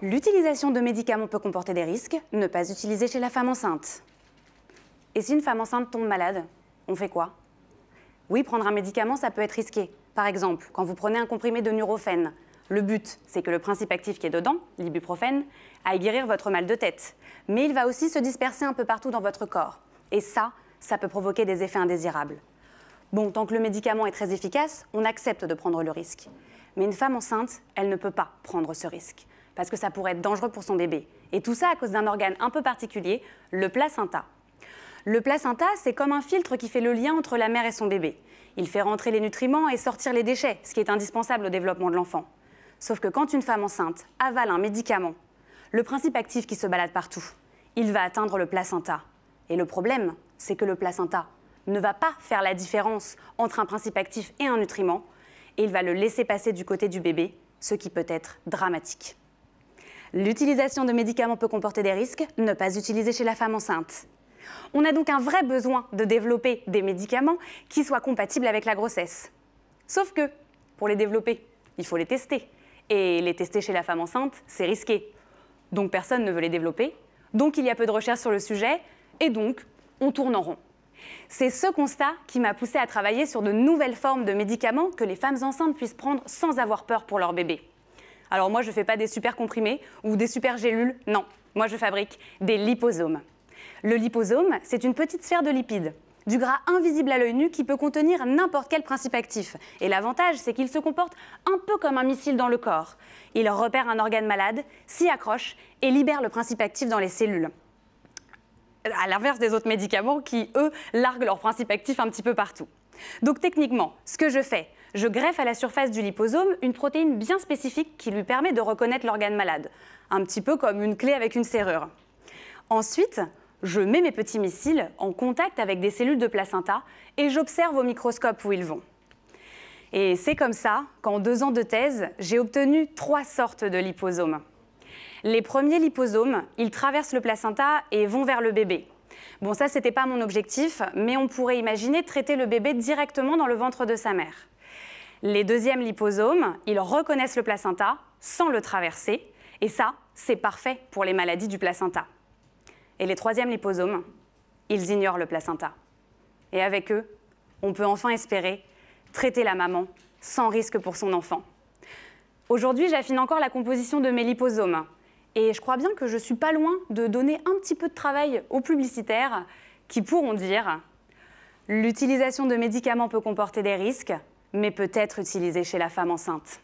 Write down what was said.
L'utilisation de médicaments peut comporter des risques, ne pas utiliser chez la femme enceinte. Et si une femme enceinte tombe malade, on fait quoi? Oui, prendre un médicament, ça peut être risqué. Par exemple, quand vous prenez un comprimé de Nurofen, le but, c'est que le principe actif qui est dedans, l'ibuprofène, aille guérir votre mal de tête. Mais il va aussi se disperser un peu partout dans votre corps. Et ça peut provoquer des effets indésirables. Bon, tant que le médicament est très efficace, on accepte de prendre le risque. Mais une femme enceinte, elle ne peut pas prendre ce risque, parce que ça pourrait être dangereux pour son bébé. Et tout ça à cause d'un organe un peu particulier, le placenta. Le placenta, c'est comme un filtre qui fait le lien entre la mère et son bébé. Il fait rentrer les nutriments et sortir les déchets, ce qui est indispensable au développement de l'enfant. Sauf que quand une femme enceinte avale un médicament, le principe actif qui se balade partout, il va atteindre le placenta. Et le problème, c'est que le placenta ne va pas faire la différence entre un principe actif et un nutriment, et il va le laisser passer du côté du bébé, ce qui peut être dramatique. L'utilisation de médicaments peut comporter des risques, ne pas utiliser chez la femme enceinte. On a donc un vrai besoin de développer des médicaments qui soient compatibles avec la grossesse. Sauf que, pour les développer, il faut les tester. Et les tester chez la femme enceinte, c'est risqué. Donc personne ne veut les développer, donc il y a peu de recherches sur le sujet, et donc on tourne en rond. C'est ce constat qui m'a poussée à travailler sur de nouvelles formes de médicaments que les femmes enceintes puissent prendre sans avoir peur pour leur bébé. Alors moi, je ne fais pas des super comprimés ou des super gélules, non. Moi, je fabrique des liposomes. Le liposome, c'est une petite sphère de lipides, du gras invisible à l'œil nu qui peut contenir n'importe quel principe actif. Et l'avantage, c'est qu'il se comporte un peu comme un missile dans le corps. Il repère un organe malade, s'y accroche et libère le principe actif dans les cellules. À l'inverse des autres médicaments qui, eux, larguent leur principe actif un petit peu partout. Donc techniquement, ce que je fais, je greffe à la surface du liposome une protéine bien spécifique qui lui permet de reconnaître l'organe malade, un petit peu comme une clé avec une serrure. Ensuite, je mets mes petits missiles en contact avec des cellules de placenta et j'observe au microscope où ils vont. Et c'est comme ça qu'en 2 ans de thèse, j'ai obtenu 3 sortes de liposomes. Les premiers liposomes, ils traversent le placenta et vont vers le bébé. Bon, ça, c'était pas mon objectif, mais on pourrait imaginer traiter le bébé directement dans le ventre de sa mère. Les deuxièmes liposomes, ils reconnaissent le placenta sans le traverser, et ça, c'est parfait pour les maladies du placenta. Et les troisièmes liposomes, ils ignorent le placenta. Et avec eux, on peut enfin espérer traiter la maman sans risque pour son enfant. Aujourd'hui, j'affine encore la composition de mes liposomes. Et je crois bien que je ne suis pas loin de donner un petit peu de travail aux publicitaires qui pourront dire « L'utilisation de médicaments peut comporter des risques, mais peut être utilisée chez la femme enceinte ».